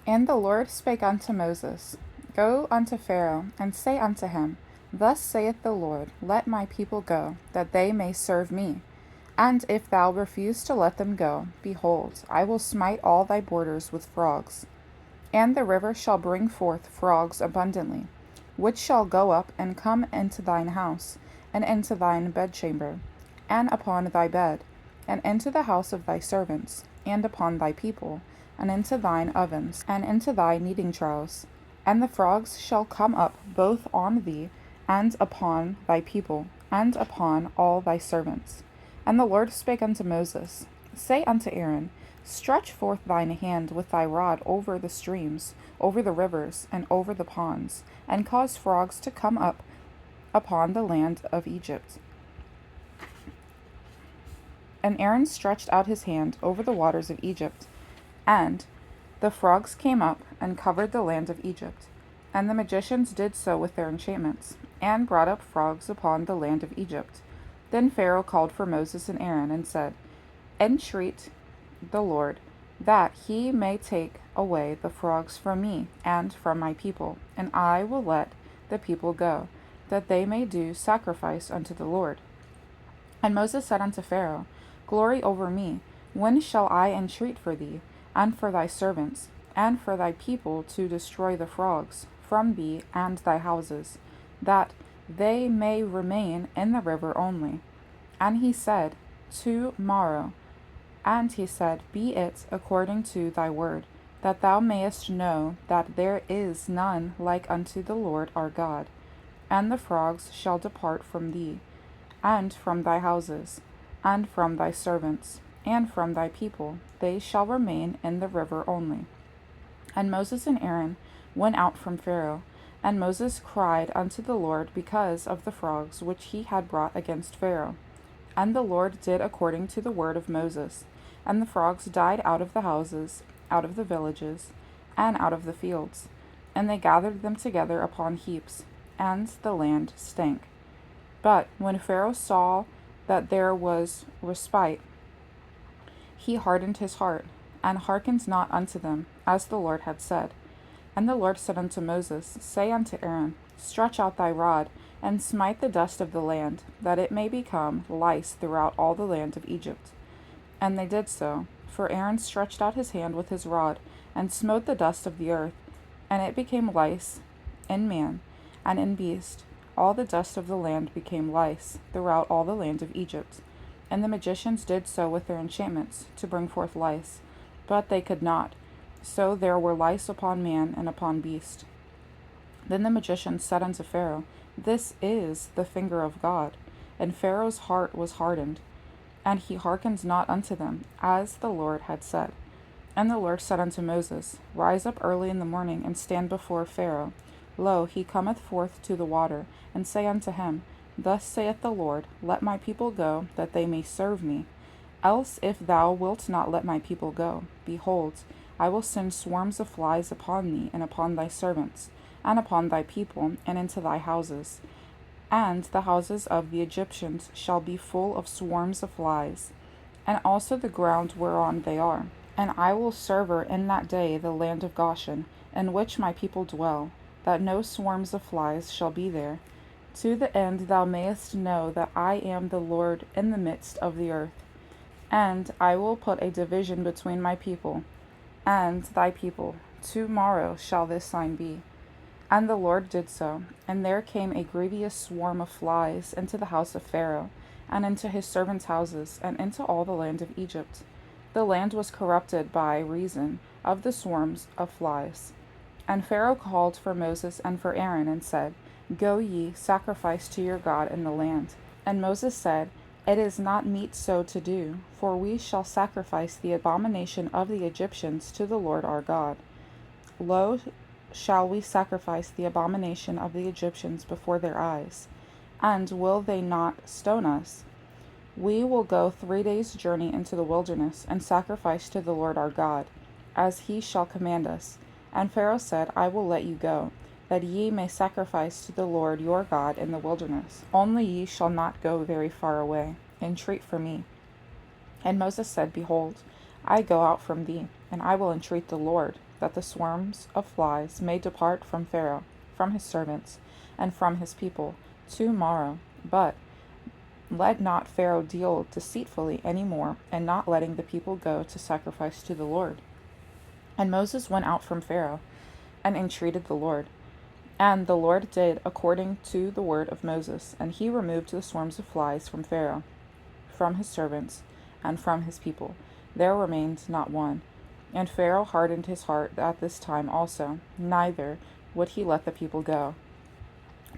And the Lord spake unto Moses, Go unto Pharaoh, and say unto him, Thus saith the Lord, Let my people go, that they may serve me. And if thou refuse to let them go, behold, I will smite all thy borders with frogs. And the river shall bring forth frogs abundantly, which shall go up and come into thine house, and into thine bedchamber, and upon thy bed, and into the house of thy servants, and upon thy people, and into thine ovens, and into thy kneading troughs. And the frogs shall come up both on thee, and upon thy people, and upon all thy servants. And the Lord spake unto Moses, Say unto Aaron, Stretch forth thine hand with thy rod over the streams, over the rivers, and over the ponds, and cause frogs to come up upon the land of Egypt. And Aaron stretched out his hand over the waters of Egypt, and the frogs came up and covered the land of Egypt. And the magicians did so with their enchantments, and brought up frogs upon the land of Egypt. Then Pharaoh called for Moses and Aaron, and said, Entreat the Lord, that he may take away the frogs from me and from my people, and I will let the people go, that they may do sacrifice unto the Lord. And Moses said unto Pharaoh, Glory over me, when shall I entreat for thee, and for thy servants, and for thy people to destroy the frogs from thee and thy houses, that they may remain in the river only? And he said, To-morrow. And he said, Be it according to thy word, that thou mayest know that there is none like unto the Lord our God. And the frogs shall depart from thee, and from thy houses, and from thy servants, and from thy people. They shall remain in the river only. And Moses and Aaron went out from Pharaoh, and Moses cried unto the Lord because of the frogs which he had brought against Pharaoh. And the Lord did according to the word of Moses. And the frogs died out of the houses, out of the villages, and out of the fields. And they gathered them together upon heaps, and the land stank. But when Pharaoh saw that there was respite, he hardened his heart, and hearkened not unto them, as the Lord had said. And the Lord said unto Moses, Say unto Aaron, Stretch out thy rod, and smite the dust of the land, that it may become lice throughout all the land of Egypt. And they did so, for Aaron stretched out his hand with his rod, and smote the dust of the earth, and it became lice in man, and in beast. All the dust of the land became lice throughout all the land of Egypt. And the magicians did so with their enchantments, to bring forth lice, but they could not. So there were lice upon man and upon beast. Then the magicians said unto Pharaoh, This is the finger of God. And Pharaoh's heart was hardened, and he hearkened not unto them, as the Lord had said. And the Lord said unto Moses, Rise up early in the morning, and stand before Pharaoh. Lo, he cometh forth to the water, and say unto him, Thus saith the Lord, Let my people go, that they may serve me. Else if thou wilt not let my people go, behold, I will send swarms of flies upon thee, and upon thy servants, and upon thy people, and into thy houses. And the houses of the Egyptians shall be full of swarms of flies, and also the ground whereon they are. And I will sever in that day the land of Goshen, in which my people dwell, that no swarms of flies shall be there, to the end thou mayest know that I am the Lord in the midst of the earth. And I will put a division between my people and thy people. To-morrow shall this sign be. And the Lord did so, and there came a grievous swarm of flies into the house of Pharaoh, and into his servants' houses, and into all the land of Egypt. The land was corrupted by reason of the swarms of flies. And Pharaoh called for Moses and for Aaron, and said, Go ye, sacrifice to your God in the land. And Moses said, It is not meet so to do, for we shall sacrifice the abomination of the Egyptians to the Lord our God. Lo, shall we sacrifice the abomination of the Egyptians before their eyes? And will they not stone us? We will go 3 days' journey into the wilderness, and sacrifice to the Lord our God, as he shall command us. And Pharaoh said, I will let you go, that ye may sacrifice to the Lord your God in the wilderness. Only ye shall not go very far away. Entreat for me. And Moses said, Behold, I go out from thee, and I will entreat the Lord, that the swarms of flies may depart from Pharaoh, from his servants, and from his people, tomorrow. But let not Pharaoh deal deceitfully any more, in not letting the people go to sacrifice to the Lord. And Moses went out from Pharaoh, and entreated the Lord. And the Lord did according to the word of Moses, and he removed the swarms of flies from Pharaoh, from his servants, and from his people. There remained not one. And Pharaoh hardened his heart at this time also, neither would he let the people go.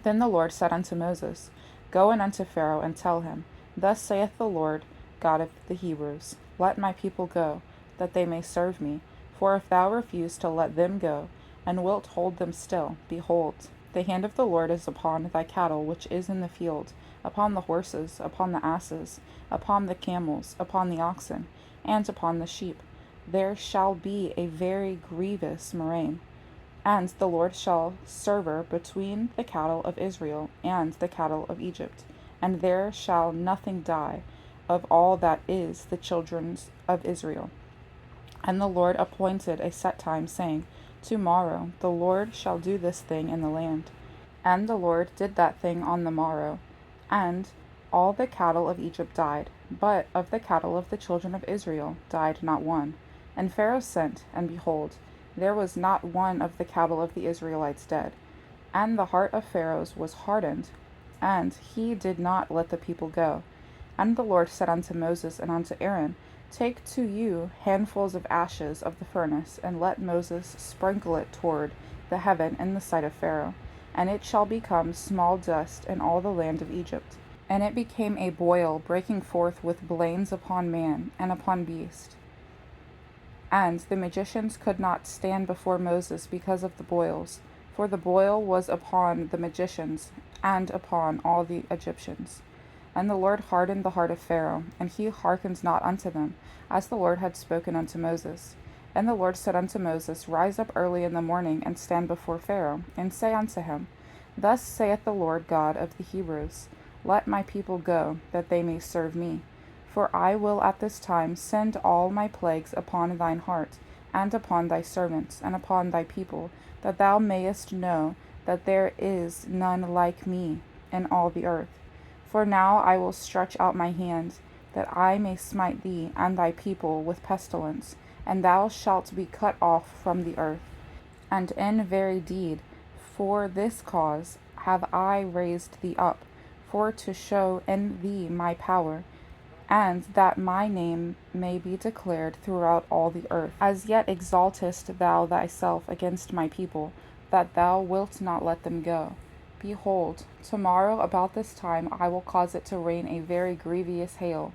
Then the Lord said unto Moses, Go in unto Pharaoh, and tell him, Thus saith the Lord God of the Hebrews, Let my people go, that they may serve me. For if thou refuse to let them go, and wilt hold them still, behold, the hand of the Lord is upon thy cattle which is in the field, upon the horses, upon the asses, upon the camels, upon the oxen, and upon the sheep. There shall be a very grievous murrain. And the Lord shall sever between the cattle of Israel and the cattle of Egypt, and there shall nothing die of all that is the children of Israel. And the Lord appointed a set time, saying, Tomorrow the Lord shall do this thing in the land. And the Lord did that thing on the morrow, and all the cattle of Egypt died, but of the cattle of the children of Israel died not one. And Pharaoh sent, and behold, there was not one of the cattle of the Israelites dead. And the heart of Pharaoh was hardened, and he did not let the people go. And the Lord said unto Moses and unto Aaron, Take to you handfuls of ashes of the furnace, and let Moses sprinkle it toward the heaven in the sight of Pharaoh, and it shall become small dust in all the land of Egypt. And it became a boil breaking forth with blains upon man and upon beast. And the magicians could not stand before Moses because of the boils, for the boil was upon the magicians and upon all the Egyptians. And the Lord hardened the heart of Pharaoh, and he hearkened not unto them, as the Lord had spoken unto Moses. And the Lord said unto Moses, Rise up early in the morning, and stand before Pharaoh, and say unto him, Thus saith the Lord God of the Hebrews, Let my people go, that they may serve me. For I will at this time send all my plagues upon thine heart, and upon thy servants, and upon thy people, that thou mayest know that there is none like me in all the earth. For now I will stretch out my hand, that I may smite thee and thy people with pestilence, and thou shalt be cut off from the earth. And in very deed, for this cause have I raised thee up, for to show in thee my power, and that my name may be declared throughout all the earth. As yet exaltest thou thyself against my people, that thou wilt not let them go. Behold, tomorrow about this time I will cause it to rain a very grievous hail,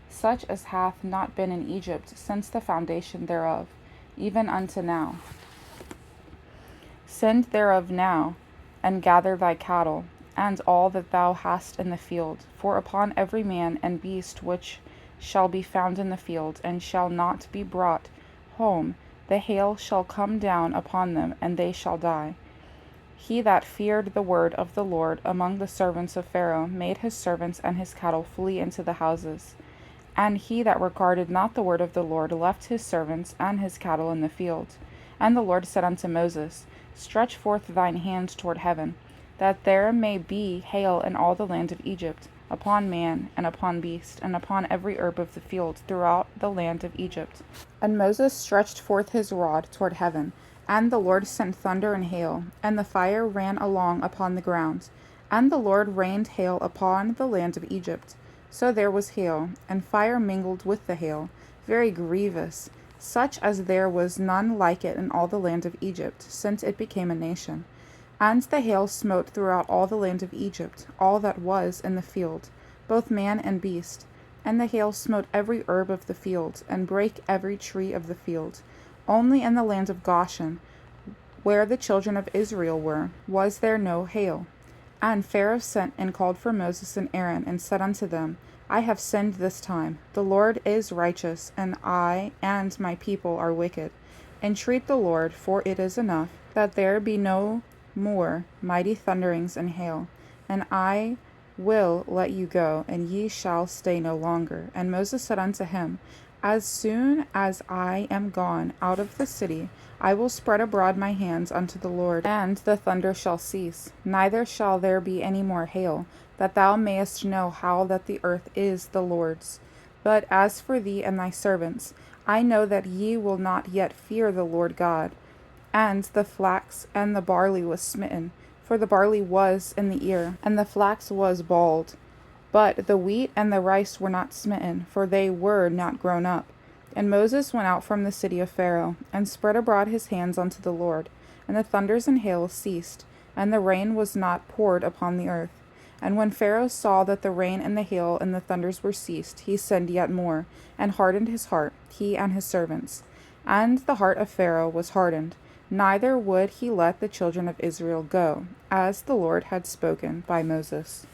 such as hath not been in Egypt since the foundation thereof, even unto now. Send thereof now, and gather thy cattle, and all that thou hast in the field, for upon every man and beast which shall be found in the field, and shall not be brought home, the hail shall come down upon them, and they shall die. He that feared the word of the Lord among the servants of Pharaoh made his servants and his cattle flee into the houses. And he that regarded not the word of the Lord left his servants and his cattle in the field. And the Lord said unto Moses, Stretch forth thine hand toward heaven, that there may be hail in all the land of Egypt, upon man, and upon beast, and upon every herb of the field throughout the land of Egypt. And Moses stretched forth his rod toward heaven, and the Lord sent thunder and hail, and the fire ran along upon the ground. And the Lord rained hail upon the land of Egypt. So there was hail, and fire mingled with the hail, very grievous, such as there was none like it in all the land of Egypt, since it became a nation. And the hail smote throughout all the land of Egypt, all that was in the field, both man and beast. And the hail smote every herb of the field, and brake every tree of the field. Only in the land of Goshen, where the children of Israel were, was there no hail. And Pharaoh sent and called for Moses and Aaron, and said unto them, I have sinned this time. The Lord is righteous, and I and my people are wicked. Entreat the Lord, for it is enough, that there be no more mighty thunderings and hail. And I will let you go, and ye shall stay no longer. And Moses said unto him, As soon as I am gone out of the city, I will spread abroad my hands unto the Lord, and the thunder shall cease, neither shall there be any more hail, that thou mayest know how that the earth is the Lord's. But as for thee and thy servants, I know that ye will not yet fear the Lord God. And the flax and the barley was smitten, for the barley was in the ear, and the flax was bald. But the wheat and the rice were not smitten, for they were not grown up. And Moses went out from the city of Pharaoh, and spread abroad his hands unto the Lord. And the thunders and hail ceased, and the rain was not poured upon the earth. And when Pharaoh saw that the rain and the hail and the thunders were ceased, he sinned yet more, and hardened his heart, he and his servants. And the heart of Pharaoh was hardened, neither would he let the children of Israel go, as the Lord had spoken by Moses.